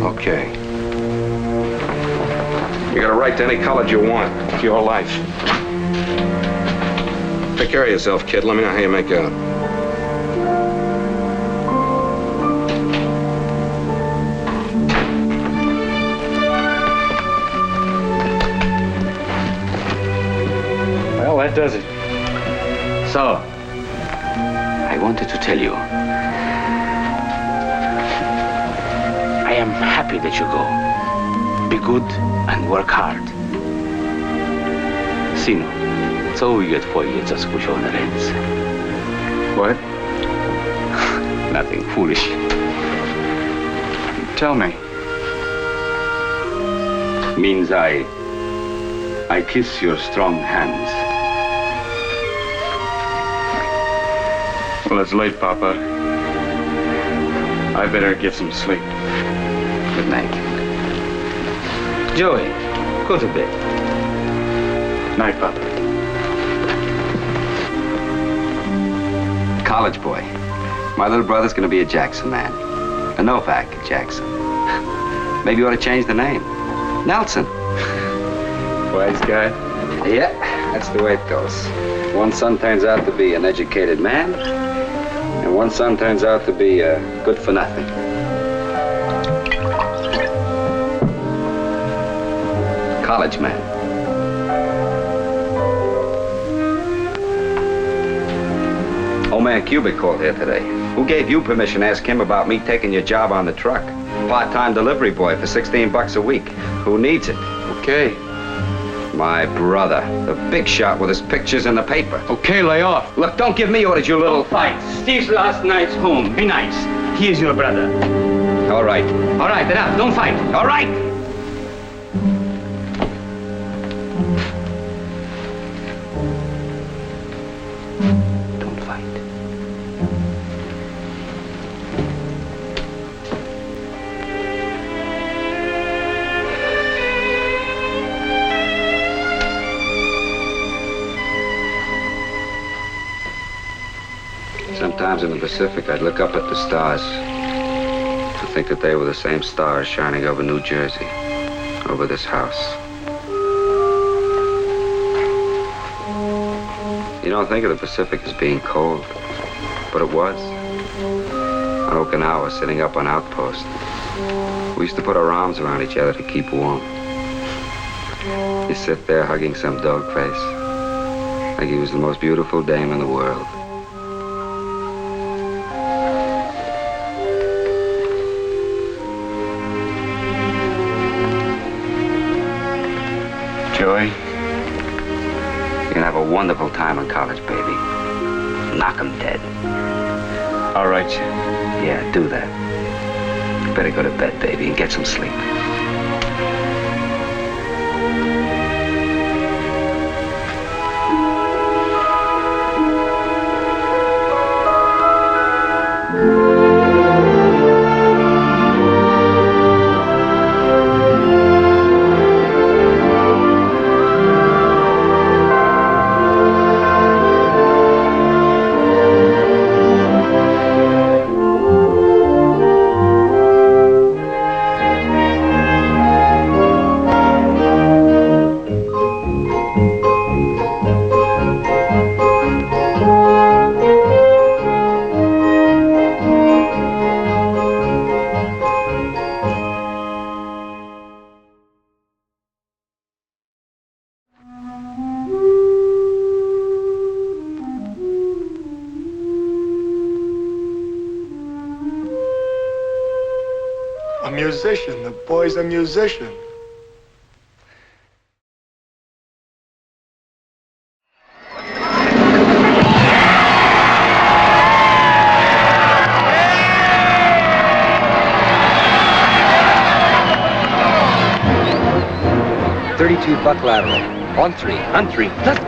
Okay. You got a right to any college you want. It's your life. Take care of yourself, kid. Let me know how you make out. Well, that does it. So, I wanted to tell you. I am happy that you go. Be good and work hard. Sino, co ujdzie twoje zaskusione ręce? what? Nothing foolish. Tell me. Means I kiss your strong hands. Well, it's late, Papa. I better get some sleep. Good night. Joey, go to bed. Night, Papa. College boy. My little brother's gonna be a Jackson man. A Novak Jackson. Maybe you ought to change the name. Nelson. Wise guy. Yeah, that's the way it goes. One son turns out to be an educated man, and one son turns out to be good for nothing. College man. Old man Cubic called here today. Who gave you permission to ask him about me taking your job on the truck? Part-time delivery boy for $16 a week. Who needs it? Okay. My brother, the big shot with his pictures in the paper. Okay, lay off. Look, don't give me orders, you little... Don't fight. Steve's last night's home. Be nice. He is your brother. All right. All right, enough. Don't fight. All right. Don't fight. Sometimes in the Pacific, I'd look up at the stars to think that they were the same stars shining over New Jersey, over this house. You don't think of the Pacific as being cold, but it was. on Okinawa, sitting up on outpost. We used to put our arms around each other to keep warm. You sit there hugging some dog face, like he was the most beautiful dame in the world. Joey? You're gonna have a wonderful time in college, baby. Knock 'em dead. All right. Yeah, do that. You better go to bed, baby, and get some sleep. A musician. The boy's a musician. Buck lateral. On three. Let's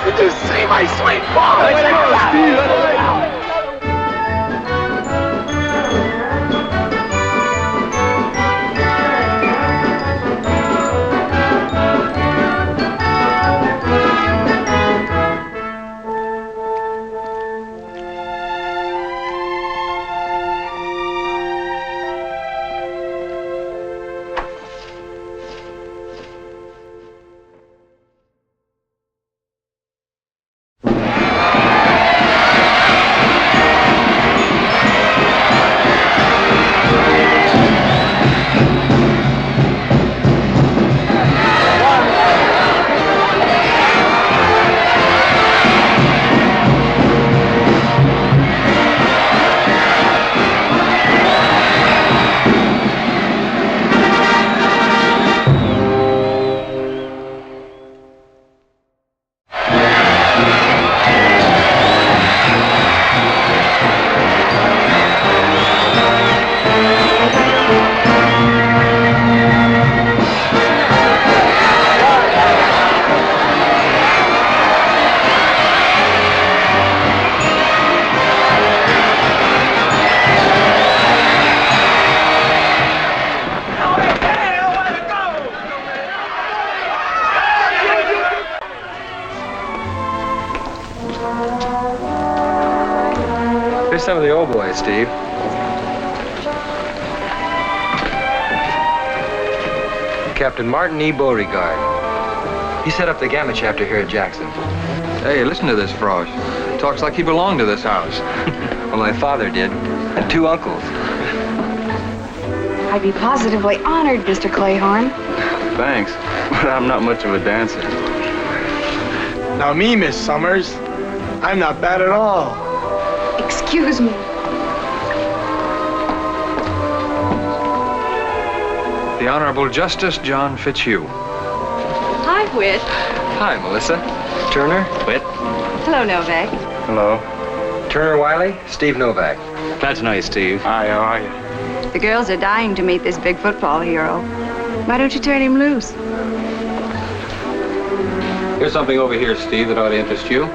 Did you see my sweet ball? Let's go, Steve. Here's some of the old boys, Steve. Captain Martin E. Beauregard. He set up the Gamma chapter here at Jackson. Hey, listen to this frosh. Talks like he belonged to this house. Well, my father did, and two uncles. I'd be positively honored, Mr. Clayborne. Thanks, but I'm not much of a dancer. Now me, Miss Summers, I'm not bad at all. Excuse me. The Honorable Justice John Fitzhugh. Hi, Whit. Hi, Melissa. Turner. Whit. Hello, Novak. Hello. Turner Wiley. Steve Novak. Glad to know you, Steve. Hi, how are you? The girls are dying to meet this big football hero. Why don't you turn him loose? Here's something over here, Steve, that ought to interest you.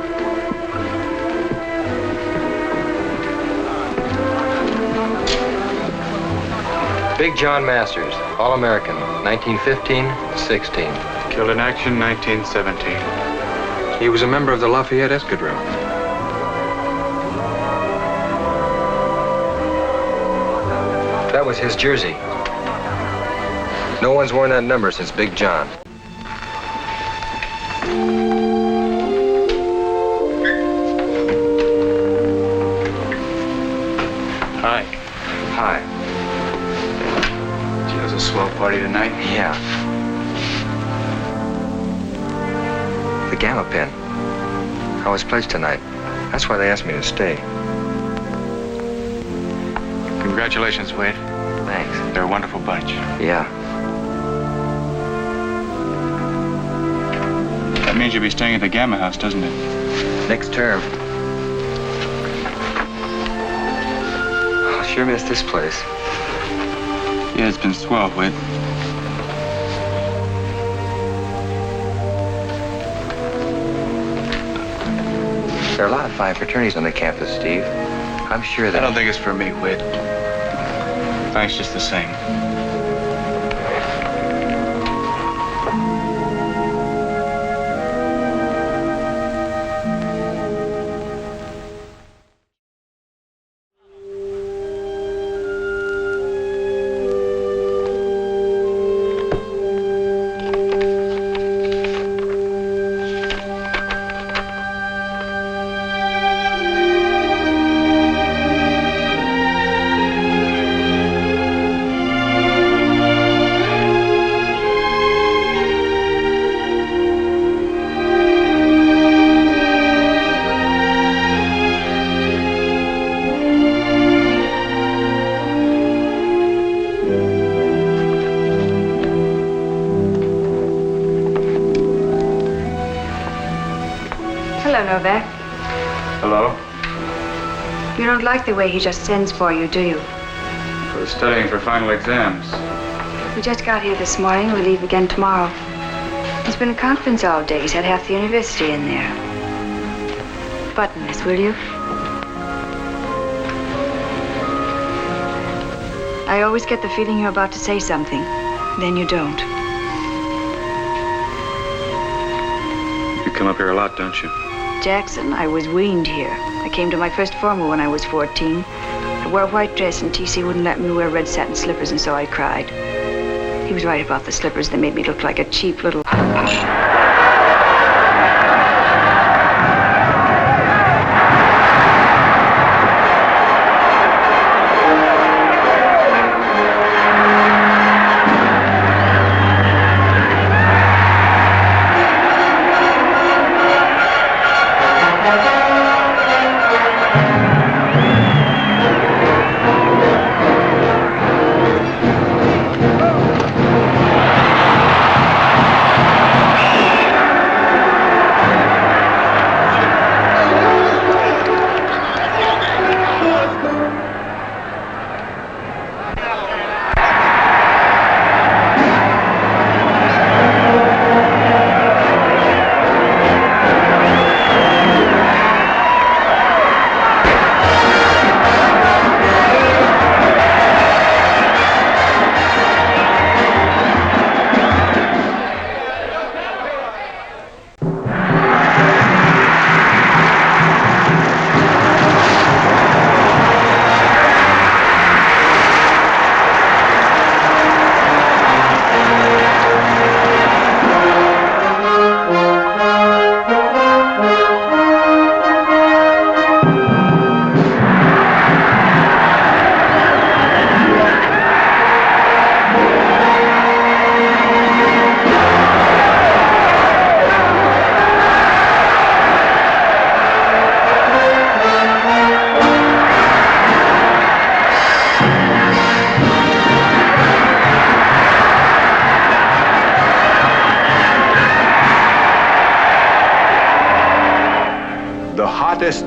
Big John Masters, All-American, 1915-16. Killed in action, 1917. He was a member of the Lafayette Escadrille. That was his jersey. No one's worn that number since Big John. Hi. Hi. Gee, it was a swell party tonight. Yeah. The Gamma pin. I was pledged tonight. That's why they asked me to stay. Congratulations, Whit. Thanks. They're a wonderful bunch. Yeah. That means you'll be staying at the Gamma House, doesn't it? Next term. I'll sure miss this place. Yeah, it's been swell, Whit. There are a lot of fine fraternities on the campus, Steve. I'm sure that... I don't think it's for me, Whit. Thanks just the same. Hello, Novak. Hello? You don't like the way he just sends for you, do you? I was studying for final exams. We just got here this morning. We leave again tomorrow. He's been in conference all day. He's had half the university in there. Button this, will you? I always get the feeling you're about to say something. Then you don't. You come up here a lot, don't you? Jackson, I was weaned here. I came to my first formal when I was 14. I wore a white dress and TC wouldn't let me wear red satin slippers, and so I cried. He was right about the slippers. They made me look like a cheap little...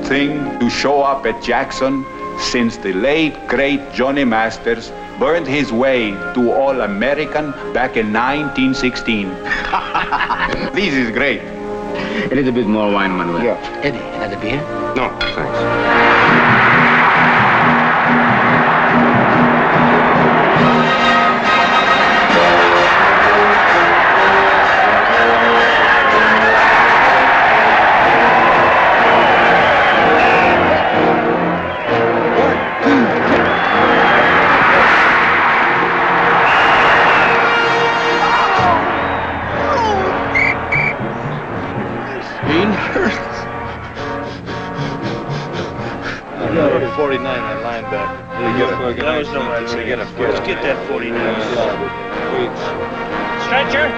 Thing to show up at Jackson since the late, great Johnny Masters burned his way to All-American back in 1916. This is great. A little bit more wine, Manuel. Yeah. Eddie, another beer? No, thanks. know somewhere to get a first. Let's get that 49. Stretcher!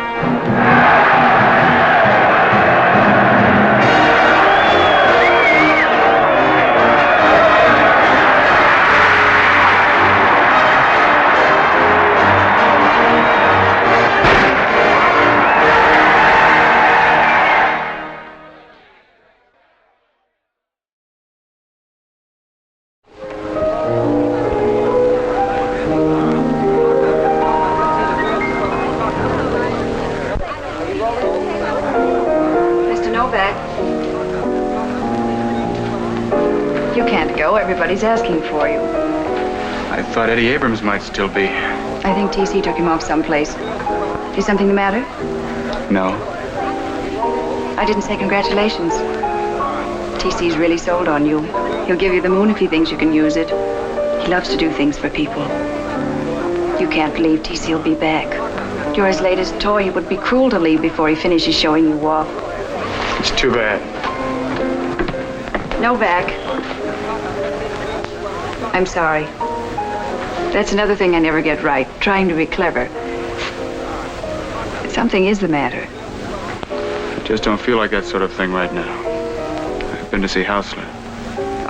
Everybody's asking for you. I thought Eddie Abrams might still be. I think TC took him off someplace. Is something the matter? No. I didn't say congratulations. TC's really sold on you. He'll give you the moon if he thinks you can use it. He loves to do things for people. You can't leave. TC'll be back. You're his latest toy. It would be cruel to leave before he finishes showing you off. It's too bad. Novak. I'm sorry. That's another thing I never get right, trying to be clever. Something is the matter. I just don't feel like that sort of thing right now. I've been to see Hausler.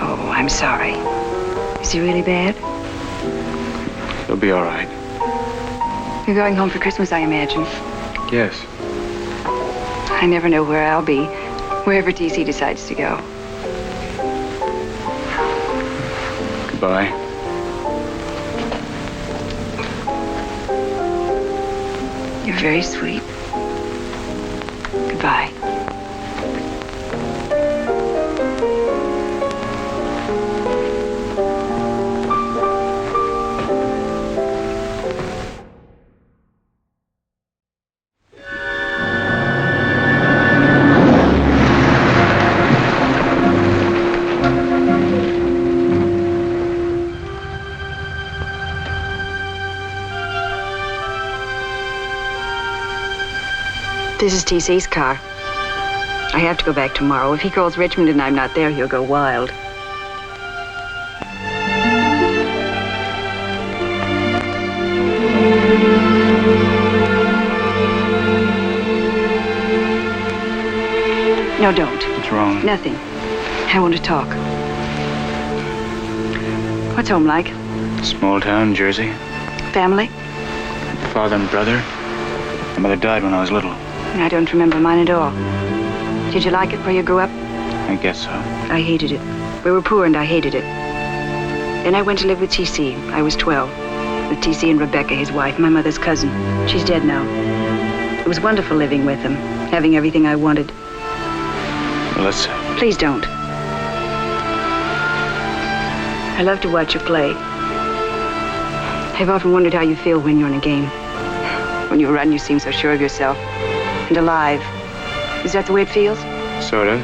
Oh, I'm sorry. Is he really bad? He'll be all right. You're going home for Christmas, I imagine. Yes. I never know where I'll be, wherever TC decides to go. Goodbye. You're very sweet. Goodbye. This is TC's car. I have to go back tomorrow. If he calls Richmond and I'm not there, he'll go wild. No, don't. What's wrong? Nothing. I want to talk. What's home like? Small town, Jersey. Family? Father and brother. My mother died when I was little. I don't remember mine at all. Did you like it where you grew up? I guess so. I hated it. We were poor and I hated it. Then I went to live with TC. I was 12. With TC and Rebecca, his wife, my mother's cousin. She's dead now. It was wonderful living with them, having everything I wanted. Melissa. Please don't. I love to watch you play. I've often wondered how you feel when you're in a game. When you run, you seem so sure of yourself. And alive. Is that the way it feels? Sort of.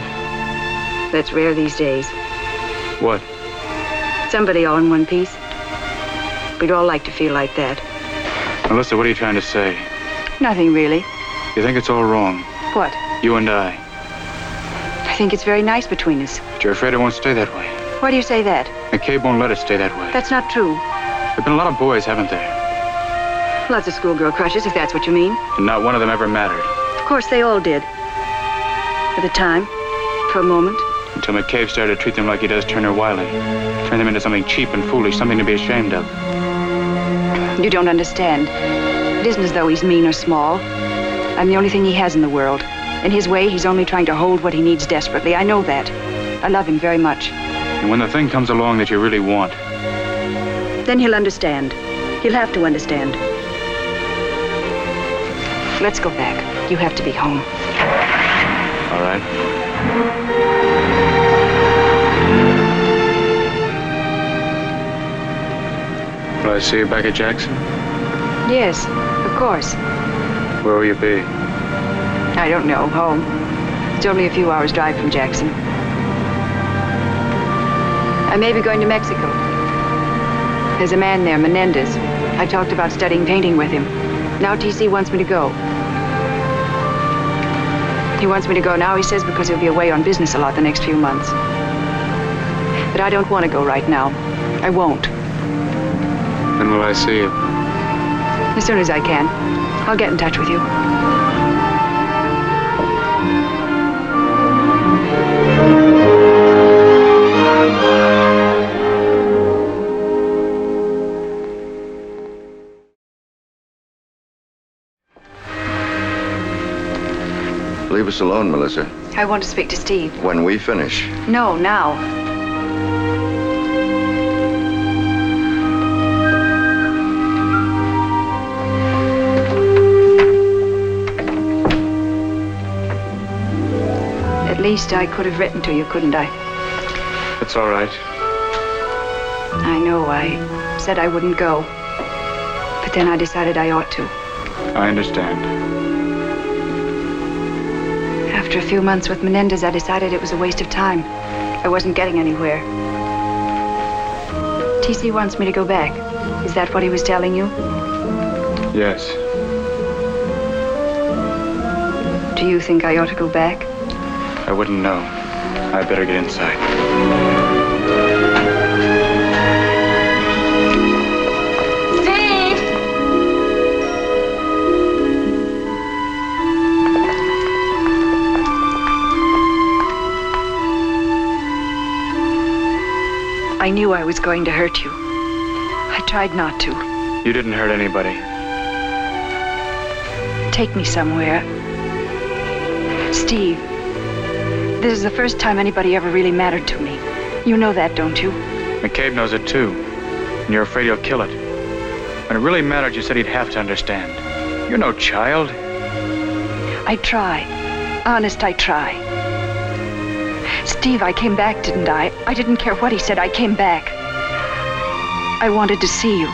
That's rare these days. What? Somebody all in one piece. We'd all like to feel like that. Melissa, what are you trying to say? Nothing, really. You think it's all wrong? What? You and I think it's very nice between us. But you're afraid it won't stay that way. Why do you say that? McCabe won't let it stay that way. That's not true. There've been a lot of boys, haven't there? Lots of schoolgirl crushes, if that's what you mean. And not one of them ever mattered. Of course, they all did. For the time. For a moment. Until McCabe started to treat them like he does Turner Wiley. Turn them into something cheap and foolish, something to be ashamed of. You don't understand. It isn't as though he's mean or small. I'm the only thing he has in the world. In his way, he's only trying to hold what he needs desperately. I know that. I love him very much. And when the thing comes along that you really want... Then he'll understand. He'll have to understand. Let's go back. You have to be home. All right. Will I see you back at Jackson? Yes, of course. Where will you be? I don't know. Home. It's only a few hours' drive from Jackson. I may be going to Mexico. There's a man there, Menendez. I talked about studying painting with him. Now TC wants me to go. He wants me to go now, he says, because he'll be away on business a lot the next few months. But I don't want to go right now. I won't. When will I see you? As soon as I can. I'll get in touch with you. Leave us alone, Melissa. I want to speak to Steve. When we finish. No, now. At least I could have written to you, couldn't I? It's all right. I know. I said I wouldn't go. But then I decided I ought to. I understand. After a few months with Menendez, I decided it was a waste of time. I wasn't getting anywhere. TC wants me to go back. Is that what he was telling you? Yes. Do you think I ought to go back? I wouldn't know. I'd better get inside. I knew I was going to hurt you. I tried not to. You didn't hurt anybody. Take me somewhere. Steve, this is the first time anybody ever really mattered to me. You know that, don't you? McCabe knows it too. And you're afraid he'll kill it. When it really mattered, you said he'd have to understand. You're no child. I try. Honest, I try. Steve, I came back, didn't I? I didn't care what he said. I came back. I wanted to see you.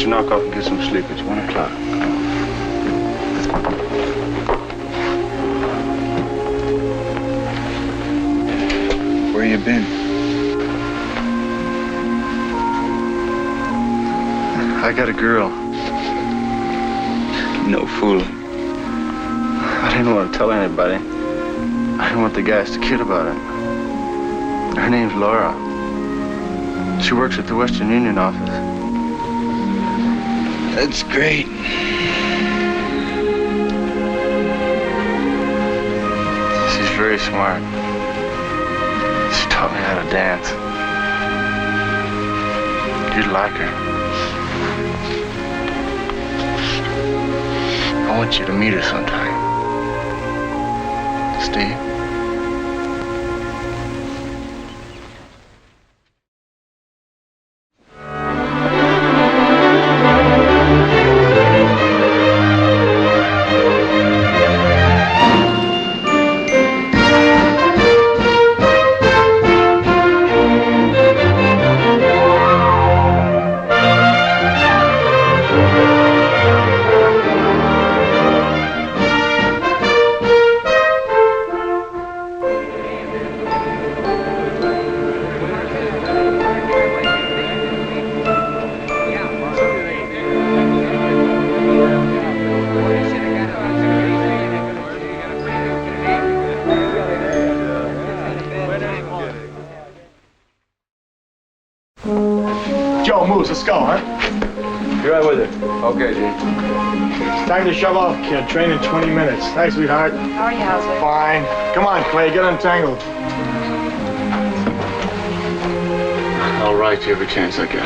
you knock off and get some sleep? It's 1 o'clock. Where you been? I got a girl. No fooling. I didn't want to tell anybody. I didn't want the guys to kid about it. Her name's Laura. She works at the Western Union office. That's great. She's very smart. She taught me how to dance. You'd like her. I want you to meet her sometime. Steve? Let's go, huh? Be right with it. Okay, Gene. It's time to shove off, kid. Train in 20 minutes. Hi, sweetheart. How are you, Hauser? Fine. Come on, Clay. Get untangled. I'll write you every chance I get.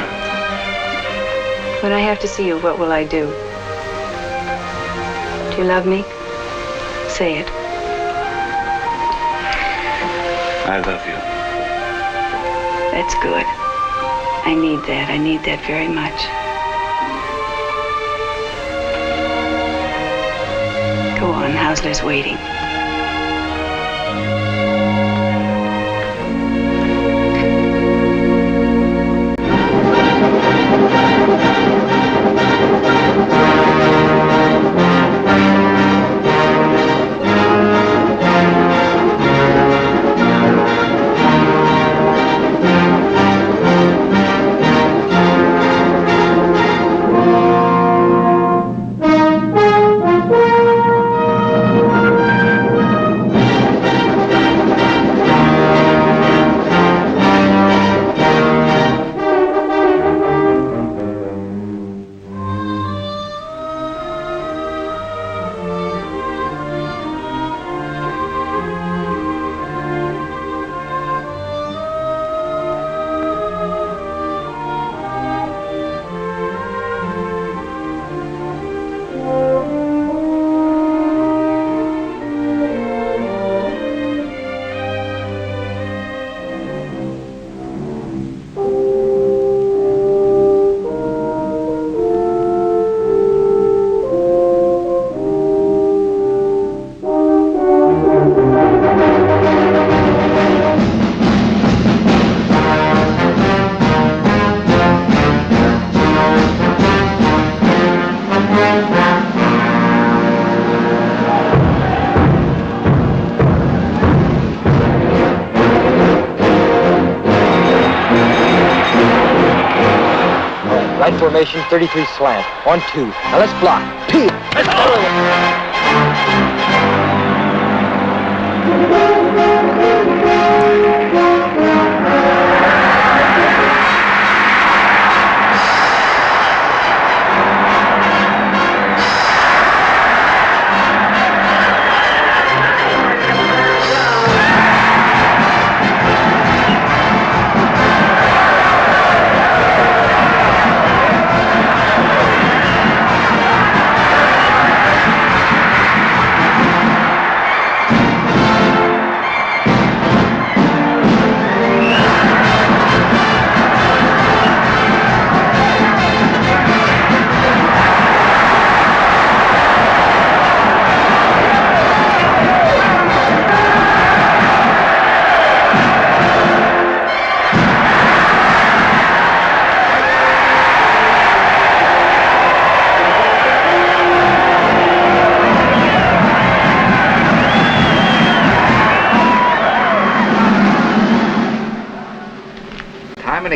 When I have to see you, what will I do? Do you love me? Say it. I love you. That's good. I need that. I need that very much. Go on, Hausler's waiting. Formation 33 slant. 1, 2. Now let's block. Peel. Let's go.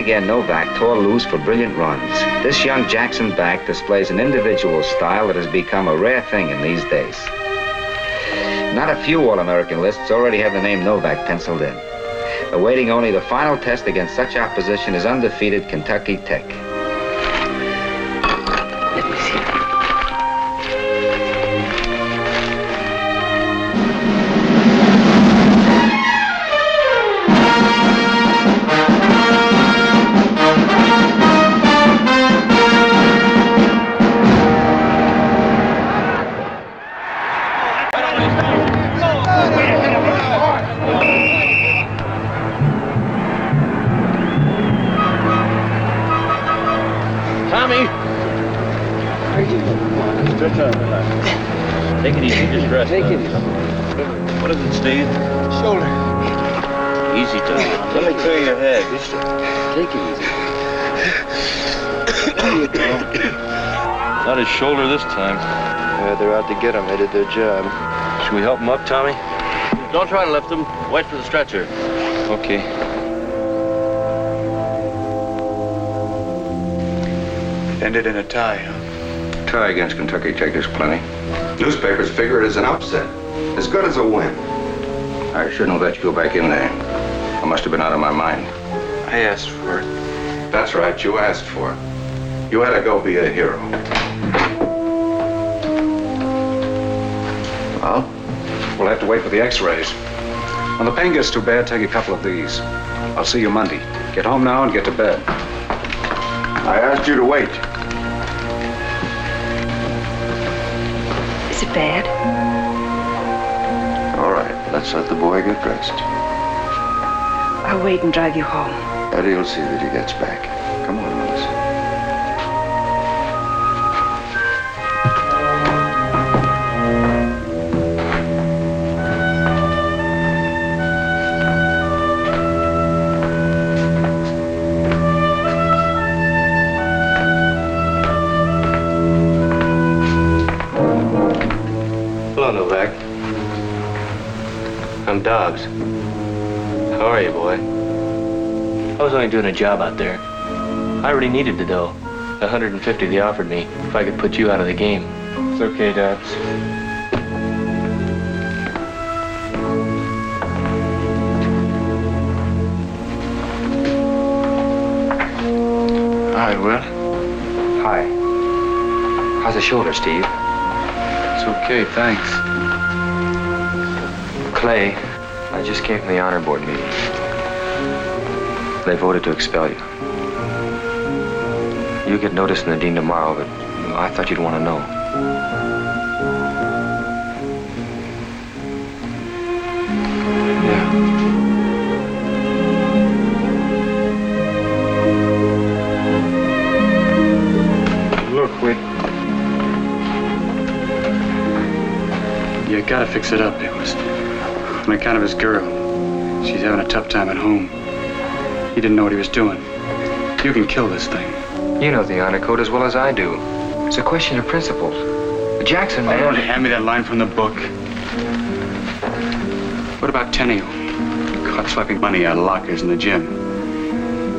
again Novak tore loose for brilliant runs. This young Jackson back displays an individual style that has become a rare thing in these days. Not a few All-American lists already have the name Novak penciled in. Awaiting only the final test against such opposition is undefeated Kentucky Tech. Let me see. Take it easy, just rest. Take it easy. What is it, Steve? Shoulder. Easy, Tom. Let me clear your head. Take it easy. Not his shoulder this time. Yeah, they're out to get him. They did their job. Should we help him up, Tommy? Don't try to lift him. Wait for the stretcher. Okay. Ended in a tie, huh? Tie against Kentucky Tech is plenty. Newspapers figure it as an upset. As good as a win. I shouldn't have let you go back in there. I must have been out of my mind. I asked for it. That's right, you asked for it. You had to go be a hero. Well? We'll have to wait for the x-rays. When the pain gets too bad, take a couple of these. I'll see you Monday. Get home now and get to bed. I asked you to wait. Is it bad? All right, let's let the boy get dressed. I'll wait and drive you home. Eddie will see that he gets back. Come on, Melissa. Hello, Novak. I'm Dobbs. How are you, boy? I was only doing a job out there. I already needed the dough. The $150 they offered me if I could put you out of the game. It's okay, Dobbs. Hi, Will. Hi. How's the shoulder, Steve? It's okay, thanks. Clay, I just came from the honor board meeting. They voted to expel you. You get notice from the dean tomorrow, but I thought you'd want to know. Yeah. Look, Whit. You gotta fix it up. It was my kind of his girl. She's having a tough time at home. He didn't know what he was doing. You can kill this thing. You know the honor code as well as I do. It's a question of principles. Jackson, man. Oh, hand me that line from the book. What about 10 of you? Caught swiping money out of lockers in the gym.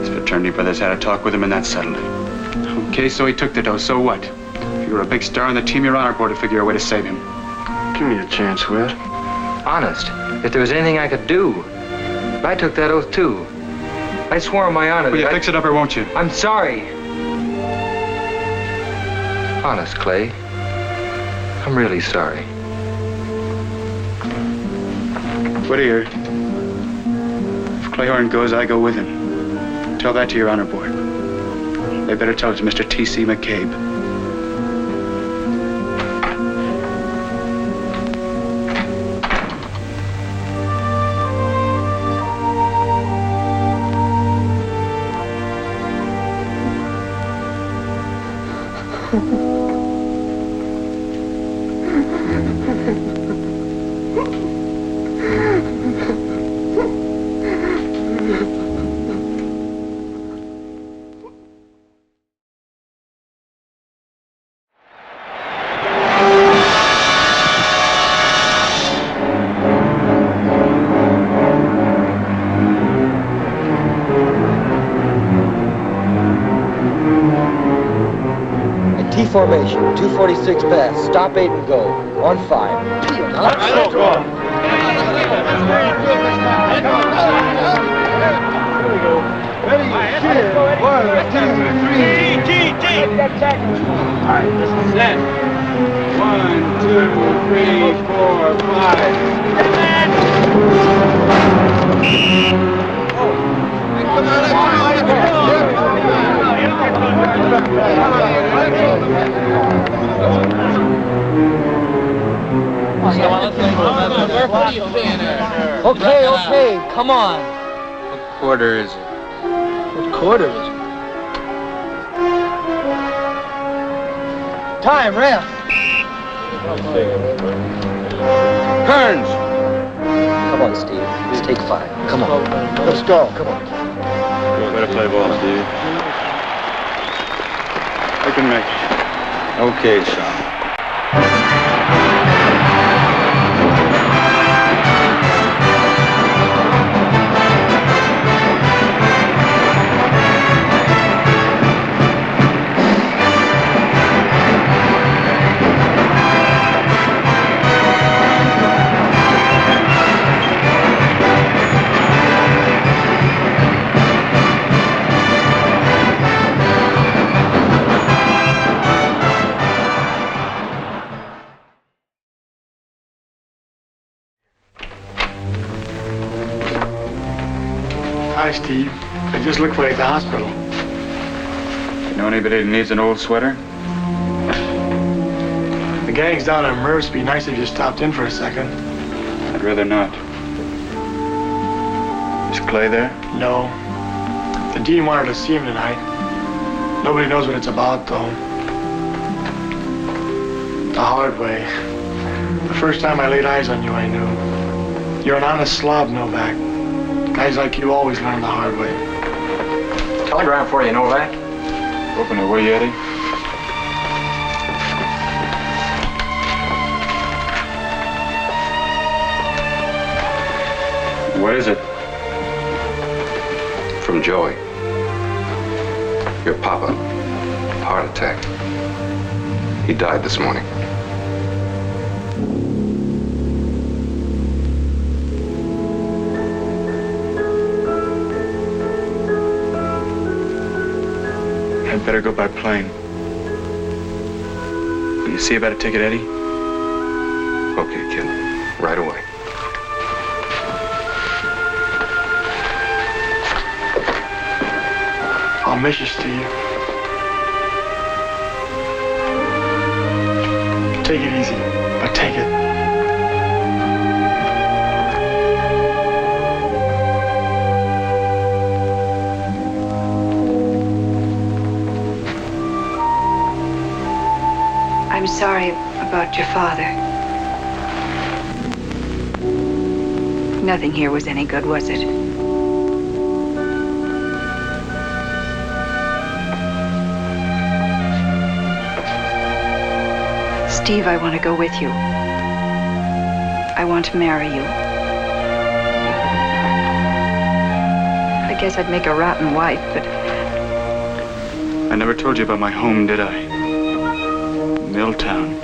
His fraternity brothers had a talk with him and that settled it. Okay, so he took the dough. So what? If you were a big star on the team, your honor board would figure a way to save him. Give me a chance, Will. Honest, if there was anything I could do, I took that oath too. I swore on my honor. Will you fix it up or won't you? I'm sorry. Honest, Clay. I'm really sorry. Whittier. If Clayborne goes, I go with him. Tell that to your honor board. They better tell it to Mr. T.C. McCabe. formation. 246 pass. Stop 8 and go. On 5. Peel. Now let's go. Ready, cheer. 1, 2, 3. T. All right, this is set. 1, 2, 3, 4, 5. Okay, come on. What quarter is it? What quarter is it? Time, ref. Turns. Come on, Steve. Let's take 5. Come on. Let's go. Come on. Way to play ball, Steve. I can make it. Okay, son. Hi, Steve. I just looked for you at the hospital. You know anybody that needs an old sweater? The gang's down on Merv's. Be nice if you stopped in for a second. I'd rather not. Is Clay there? No. The dean wanted to see him tonight. Nobody knows what it's about, though. The hard way. The first time I laid eyes on you, I knew. You're an honest slob, Novak. Guys like you always learn the hard way. Telegram for you, Novak. Open it, will you, Eddie? What is it? From Joey. Your papa. Heart attack. He died this morning. I'd better go by plane. Will you see about a ticket, Eddie? Okay, kid. Right away. I'll miss you, Steve. Take it easy, but take it. I'm sorry about your father. Nothing here was any good, was it? Steve, I want to go with you. I want to marry you. I guess I'd make a rotten wife, but... I never told you about my home, did I? Milltown.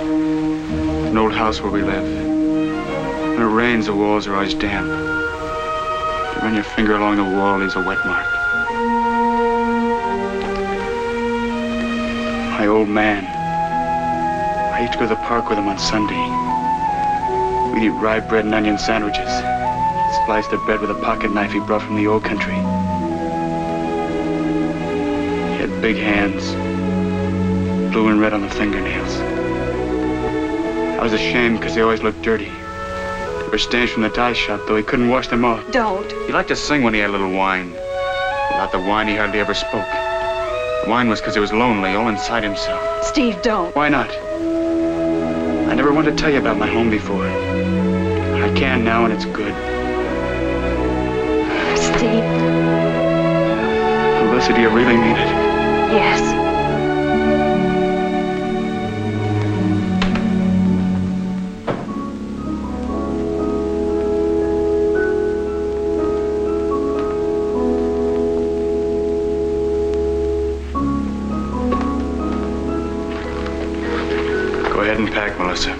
An old house where we live. When it rains, the walls are always damp. You run your finger along the wall, leaves a wet mark. My old man. I used to go to the park with him on Sunday. We'd eat rye bread and onion sandwiches. He'd slice the bread with a pocket knife he brought from the old country. He had big hands. Blue and red on the fingernails. I was ashamed because they always looked dirty. They were stains from the dye shop, though he couldn't wash them off. Don't. He liked to sing when he had a little wine. Without the wine, he hardly ever spoke. The wine was because he was lonely, all inside himself. Steve, don't. Why not? I never wanted to tell you about my home before. I can now, and it's good. Steve. Alyssa, do you really mean it? Yes. Go ahead and pack, Melissa.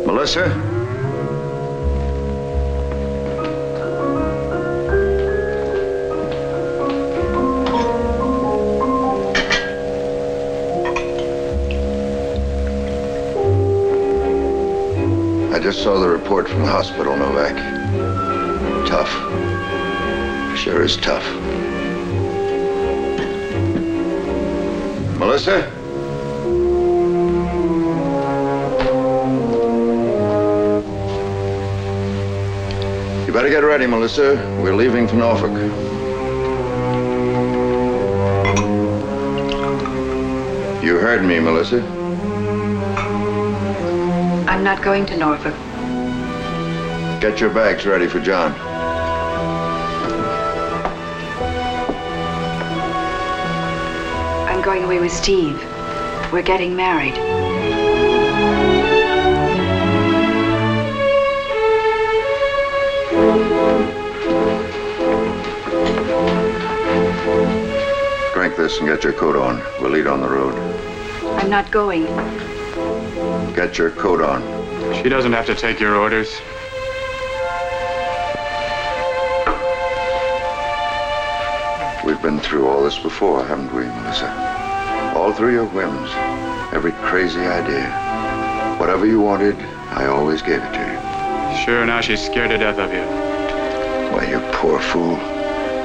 Melissa? I just saw the report from the hospital, Novak. Tough. Sure is tough. Melissa? You better get ready, Melissa. We're leaving for Norfolk. You heard me, Melissa. I'm not going to Norfolk. Get your bags ready for John. I'm going away with Steve. We're getting married. Drink this and get your coat on. We'll eat on the road. I'm not going. Get your coat on. She doesn't have to take your orders. We've been through all this before, haven't we, Melissa? All through your whims. Every crazy idea. Whatever you wanted, I always gave it to you. Sure, now she's scared to death of you. Why, you poor fool.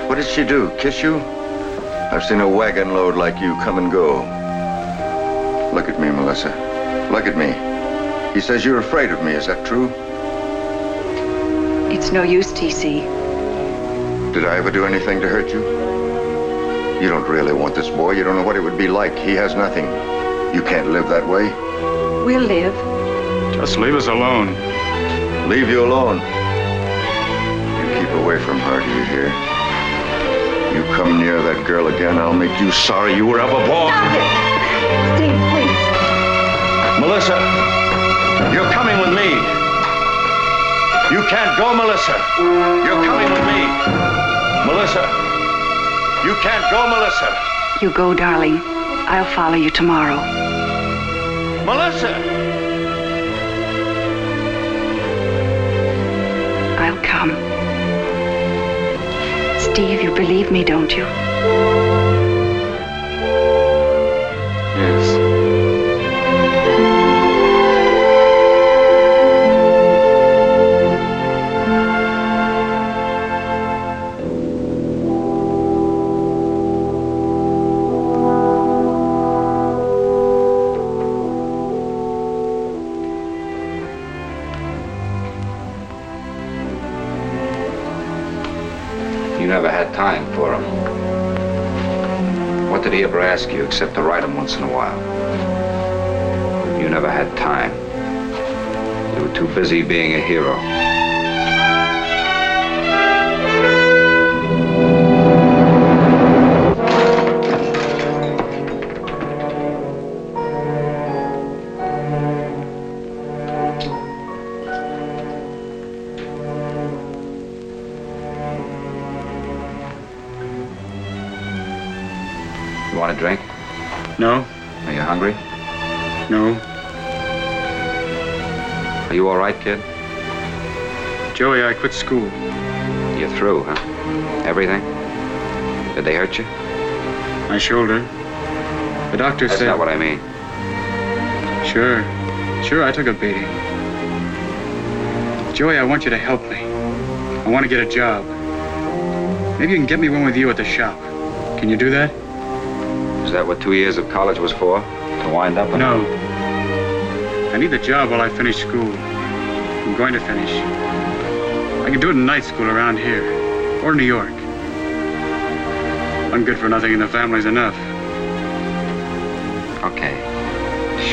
What did she do? Kiss you? I've seen a wagon load like you come and go. Look at me, Melissa. Look at me. He says you're afraid of me. Is that true? It's no use, TC. Did I ever do anything to hurt you? You don't really want this boy. You don't know what it would be like. He has nothing. You can't live that way. We'll live. Just leave us alone. Leave you alone. You keep away from her, do you hear? You come near that girl again, I'll make you sorry you were ever born. Stop it! Steve, please. Melissa, you're coming with me. You can't go, Melissa. You're coming with me. Melissa, you can't go, Melissa. You go, darling. I'll follow you tomorrow. Melissa! I'll come. Steve, you believe me, don't you? Yes. You never had time for him. What did he ever ask you except to write him once in a while? You never had time. You were too busy being a hero. You want a drink? No. Are you hungry? No. Are you all right, kid? Joey, I quit school. You're through, huh? Everything? Did they hurt you? My shoulder. The doctor That's said... not what I mean. Sure. Sure, I took a beating. Joey, I want you to help me. I want to get a job. Maybe you can get me one with you at the shop. Can you do that? Is that what 2 years of college was for? To wind up? No. I need the job while I finish school. I'm going to finish. I can do it in night school around here, or New York. One good for nothing in the family's enough. Okay.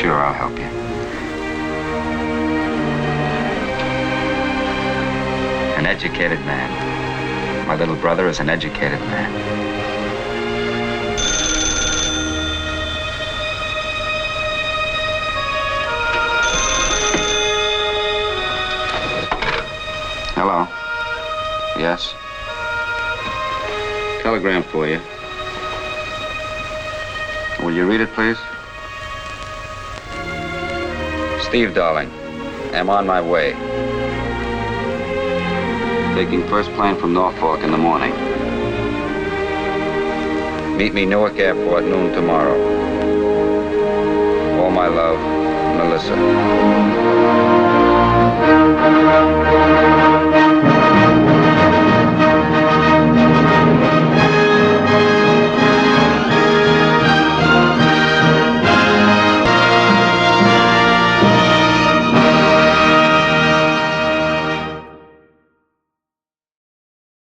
Sure, I'll help you. An educated man. My little brother is an educated man. Hello. Yes? Telegram for you. Will you read it, please? Steve, darling, I'm on my way. Taking first plane from Norfolk in the morning. Meet me Newark Airport noon tomorrow. All my love, Melissa.